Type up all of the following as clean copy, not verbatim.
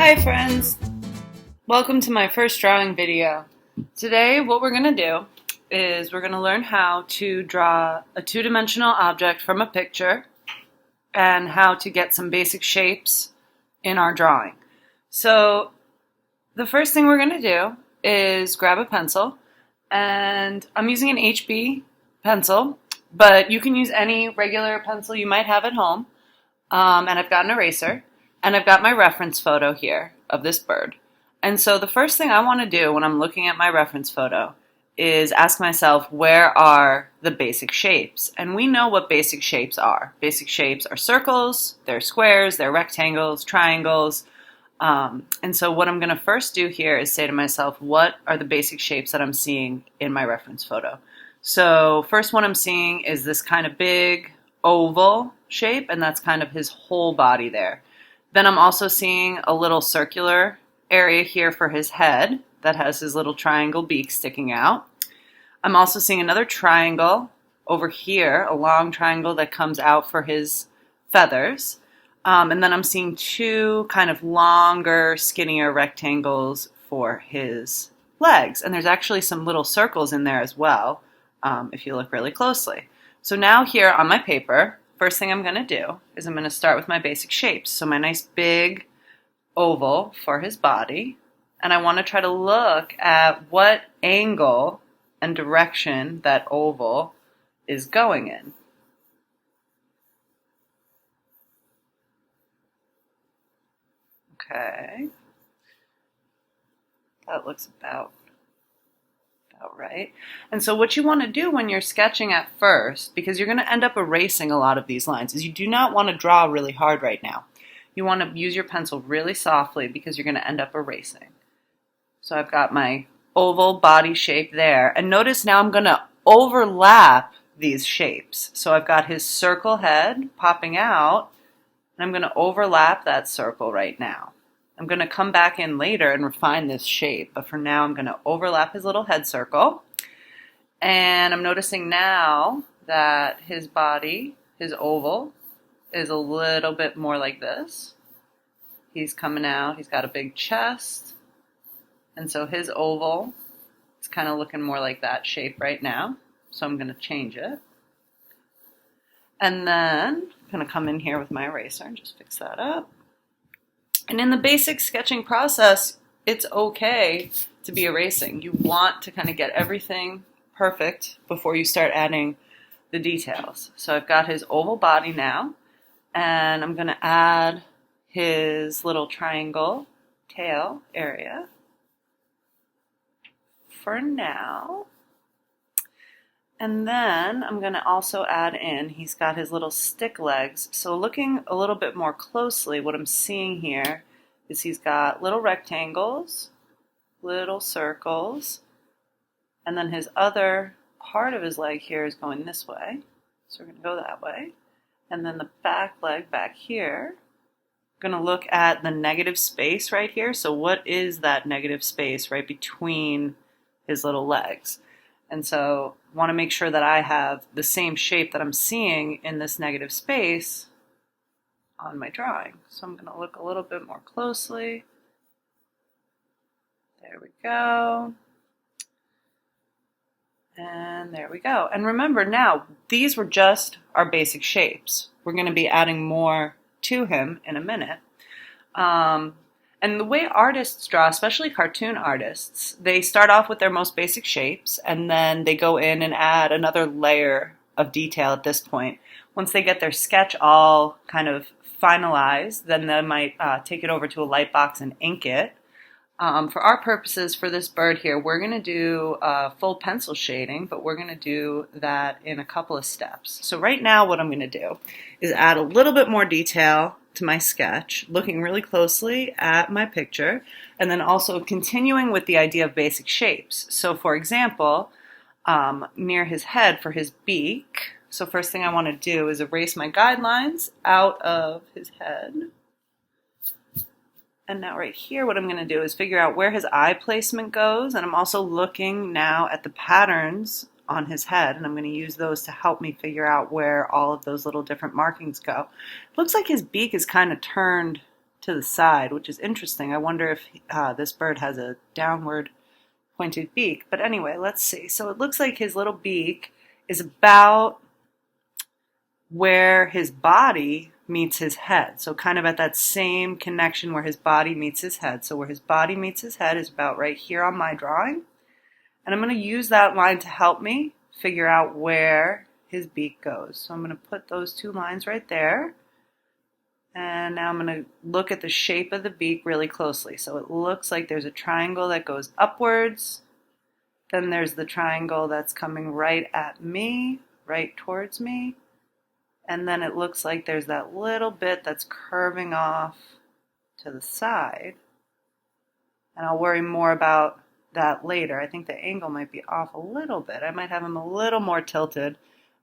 Hi friends! Welcome to my first drawing video. Today what we're going to do is we're going to learn how to draw a two-dimensional object from a picture and how to get some basic shapes in our drawing. So the first thing we're going to do is grab a pencil, and I'm using an HB pencil, but you can use any regular pencil you might have at home. And I've got an eraser, and I've got my reference photo here of this bird. And so the first thing I want to do when I'm looking at my reference photo is ask myself, where are the basic shapes? And we know what basic shapes are. Basic shapes are circles, they're squares, they're rectangles, triangles. And so what I'm going to first do here is say to myself, what are the basic shapes that I'm seeing in my reference photo? So first one I'm seeing is this kind of big oval shape, and that's kind of his whole body there. Then I'm also seeing a little circular area here for his head that has his little triangle beak sticking out. I'm also seeing another triangle over here, a long triangle that comes out for his feathers. And then I'm seeing two kind of longer, skinnier rectangles for his legs. And there's actually some little circles in there as well, if you look really closely. So now here on my paper, first thing I'm going to do is I'm going to start with my basic shapes. So my nice big oval for his body. And I want to try to look at what angle and direction that oval is going in. Okay. That looks about right. And so what you want to do when you're sketching at first, because you're going to end up erasing a lot of these lines, is you do not want to draw really hard right now. You want to use your pencil really softly because you're going to end up erasing. So I've got my oval body shape there. And notice now I'm going to overlap these shapes. So I've got his circle head popping out, and I'm going to overlap that circle right now. I'm going to come back in later and refine this shape, but for now I'm going to overlap his little head circle. And I'm noticing now that his body, his oval, is a little bit more like this. He's coming out, he's got a big chest, and so his oval is kind of looking more like that shape right now. So I'm going to change it. And then I'm going to come in here with my eraser and just fix that up. And in the basic sketching process, it's okay to be erasing. You want to kind of get everything perfect before you start adding the details. So I've got his oval body now, and I'm going to add his little triangle tail area for now. And then I'm going to also add in, he's got his little stick legs. So looking a little bit more closely, what I'm seeing here is he's got little rectangles, little circles, and then his other part of his leg here is going this way. So we're going to go that way. And then the back leg back here, I'm going to look at the negative space right here. So what is that negative space right between his little legs? And so I want to make sure that I have the same shape that I'm seeing in this negative space on my drawing. So I'm going to look a little bit more closely. There we go. And there we go. And remember now, these were just our basic shapes. We're going to be adding more to him in a minute. And the way artists draw, especially cartoon artists, they start off with their most basic shapes, and then they go in and add another layer of detail at this point. Once they get their sketch all kind of finalized, then they might take it over to a light box and ink it. For our purposes for this bird here, we're going to do full pencil shading, but we're going to do that in a couple of steps. So right now what I'm going to do is add a little bit more detail to my sketch, looking really closely at my picture, and then also continuing with the idea of basic shapes. So for example, near his head for his beak, so first thing I want to do is erase my guidelines out of his head. And now right here what I'm going to do is figure out where his eye placement goes, and I'm also looking now at the patterns on his head, and I'm going to use those to help me figure out where all of those little different markings go. It looks like his beak is kind of turned to the side, which is interesting. I wonder if this bird has a downward pointed beak. But anyway, let's see. So it looks like his little beak is about where his body meets his head. So kind of at that same connection where his body meets his head. So where his body meets his head is about right here on my drawing. And I'm going to use that line to help me figure out where his beak goes. So I'm going to put those two lines right there. And now I'm going to look at the shape of the beak really closely. So it looks like there's a triangle that goes upwards. Then there's the triangle that's coming right at me, right towards me. And then it looks like there's that little bit that's curving off to the side. And I'll worry more about that later. I think the angle might be off a little bit. I might have him a little more tilted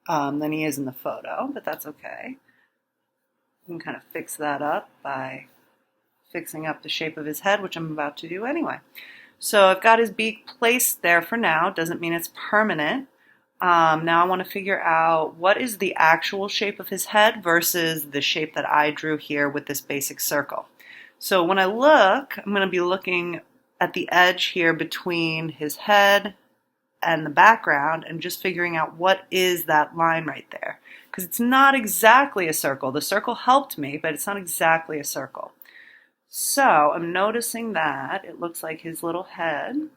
than he is in the photo, but that's okay. You can kind of fix that up by fixing up the shape of his head, which I'm about to do anyway. So I've got his beak placed there for now. Doesn't mean it's permanent. Now I want to figure out what is the actual shape of his head versus the shape that I drew here with this basic circle. So when I look, I'm going to be looking at the edge here between his head and the background and just figuring out what is that line right there. Because it's not exactly a circle. The circle helped me, but it's not exactly a circle. So I'm noticing that it looks like his little head,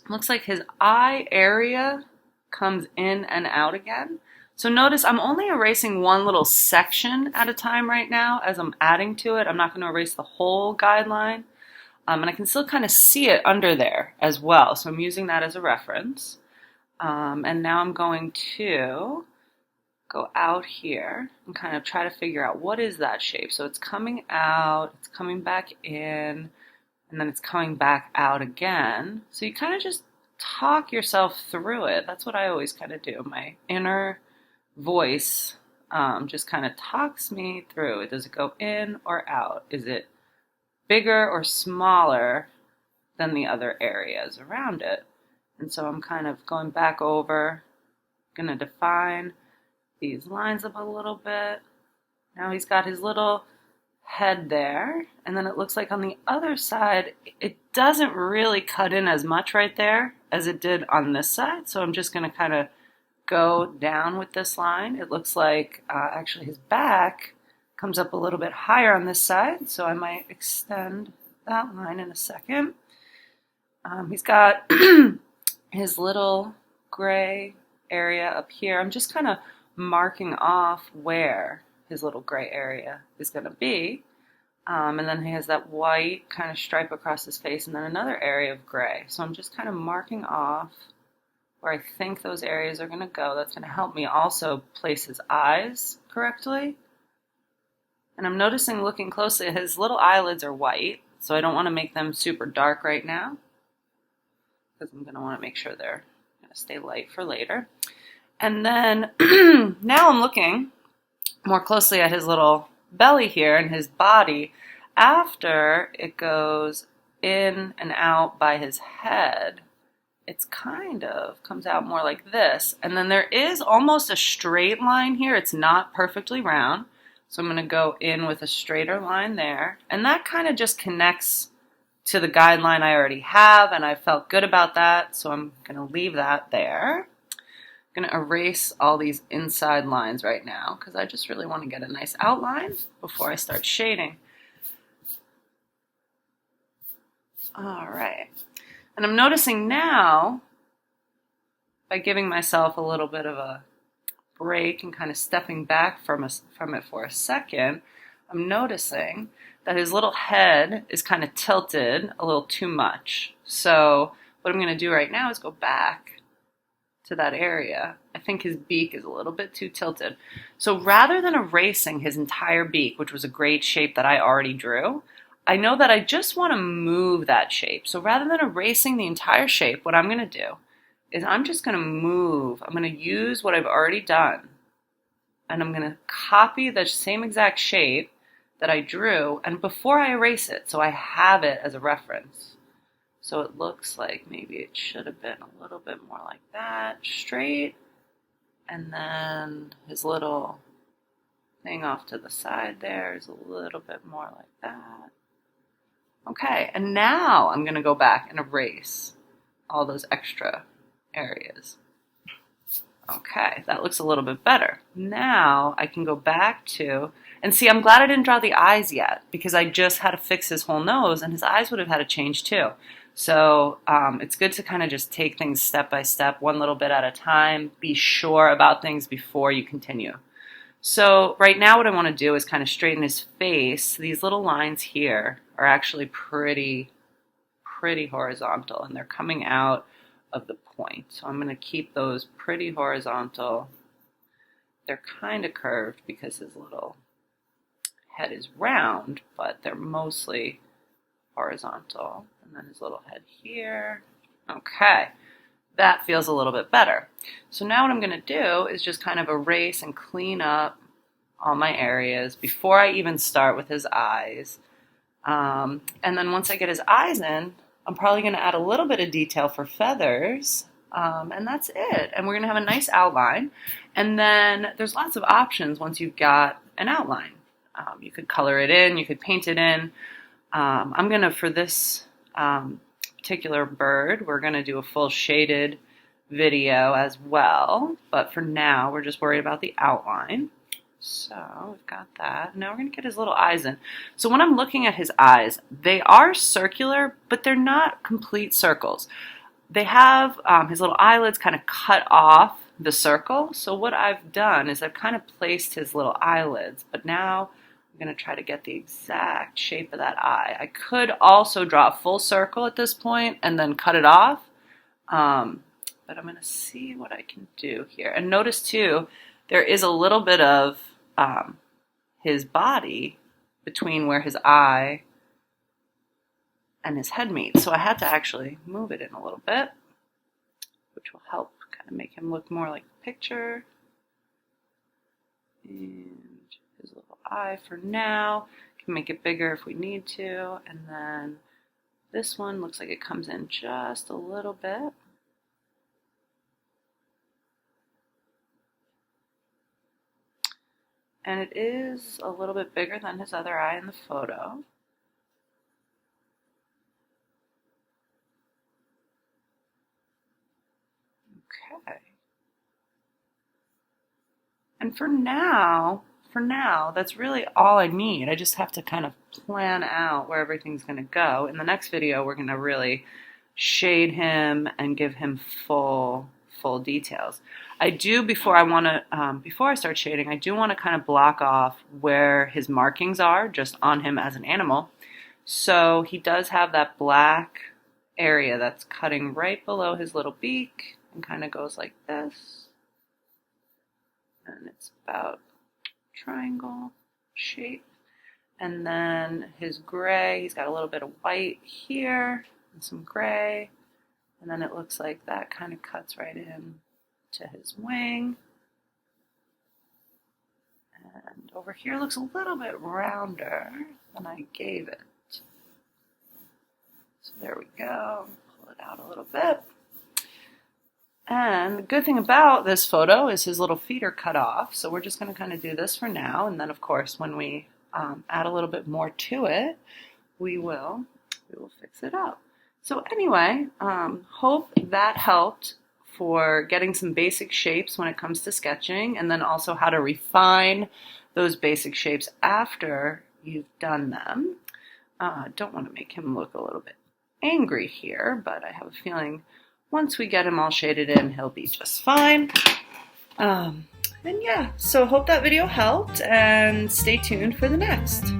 looks like his eye area comes in and out again. So notice I'm only erasing one little section at a time right now as I'm adding to it. I'm not going to erase the whole guideline. And I can still kind of see it under there as well. So I'm using that as a reference. And now I'm going to go out here and kind of try to figure out what is that shape. So it's coming out, it's coming back in, and then it's coming back out again. So you kind of just talk yourself through it. That's what I always kind of do. My inner voice just kind of talks me through it. Does it go in or out? Is it bigger or smaller than the other areas around it? And so I'm kind of going back over, going to define these lines up a little bit. Now he's got his little head there, and then it looks like on the other side it doesn't really cut in as much right there as it did on this side, so I'm just going to kind of go down with this line. It looks like actually his back comes up a little bit higher on this side, so I might extend that line in a second. He's got his little gray area up here. I'm just kind of marking off where his little gray area is going to be. And then he has that white kind of stripe across his face and then another area of gray. So I'm just kind of marking off where I think those areas are going to go. That's going to help me also place his eyes correctly. And I'm noticing, looking closely, his little eyelids are white, so I don't want to make them super dark right now because I'm going to want to make sure they're going to stay light for later. And then now I'm looking more closely at his little belly here and his body after it goes in and out by his head. It's kind of comes out more like this. And then there is almost a straight line here. It's not perfectly round. So I'm going to go in with a straighter line there. And that kind of just connects to the guideline I already have, and I felt good about that. So I'm going to leave that there. I'm going to erase all these inside lines right now because I just really want to get a nice outline before I start shading. All right. And I'm noticing now, by giving myself a little bit of a break and kind of stepping back from it for a second, I'm noticing that his little head is kind of tilted a little too much. So what I'm going to do right now is go back to that area. I think his beak is a little bit too tilted. So rather than erasing his entire beak, which was a great shape that I already drew, I know that I just want to move that shape. So rather than erasing the entire shape, what I'm going to do is I'm just going to move. I'm going to use what I've already done, and I'm going to copy the same exact shape that I drew, and before I erase it, so I have it as a reference. So it looks like maybe it should have been a little bit more like that, straight, and then his little thing off to the side there is a little bit more like that. Okay, and now I'm going to go back and erase all those extra areas. Okay, that looks a little bit better. Now I can go back to, and see, I'm glad I didn't draw the eyes yet because I just had to fix his whole nose and his eyes would have had to change too. So it's good to kind of just take things step by step, one little bit at a time, be sure about things before you continue. So right now what I want to do is kind of straighten his face. These little lines here are actually pretty horizontal and they're coming out of the point. So I'm going to keep those pretty horizontal. They're kind of curved because his little head is round, but they're mostly horizontal. And then his little head here. Okay, that feels a little bit better. So now what I'm going to do is just kind of erase and clean up all my areas before I even start with his eyes. And then once I get his eyes in, I'm probably going to add a little bit of detail for feathers, and that's it. And we're going to have a nice outline. And then there's lots of options once you've got an outline. You could color it in, you could paint it in. I'm going to, for this particular bird, we're going to do a full shaded video as well. But for now, we're just worried about the outline. So we've got that. Now we're going to get his little eyes in. So when I'm looking at his eyes, they are circular, but they're not complete circles. They have his little eyelids kind of cut off the circle. So what I've done is I've kind of placed his little eyelids, but now I'm going to try to get the exact shape of that eye. I could also draw a full circle at this point and then cut it off, but I'm going to see what I can do here. And notice too, there is a little bit of his body between where his eye and his head meet. So I had to actually move it in a little bit, which will help kind of make him look more like the picture. And his little eye for now. Can make it bigger if we need to. And then this one looks like it comes in just a little bit. And it is a little bit bigger than his other eye in the photo. Okay. And for now, that's really all I need. I just have to kind of plan out where everything's going to go. In the next video, we're going to really shade him and give him full details. I do, before I start shading, I do want to kind of block off where his markings are just on him as an animal. So he does have that black area that's cutting right below his little beak and kind of goes like this. And it's about triangle shape. And then his gray, he's got a little bit of white here and some gray. And then it looks like that kind of cuts right in to his wing. And over here looks a little bit rounder than I gave it. So there we go. Pull it out a little bit. And the good thing about this photo is his little feet are cut off. So we're just going to kind of do this for now. And then, of course, when we add a little bit more to it, we will fix it up. So anyway, hope that helped for getting some basic shapes when it comes to sketching, and then also how to refine those basic shapes after you've done them. Don't want to make him look a little bit angry here, but I have a feeling once we get him all shaded in, he'll be just fine. And yeah, so hope that video helped, and stay tuned for the next.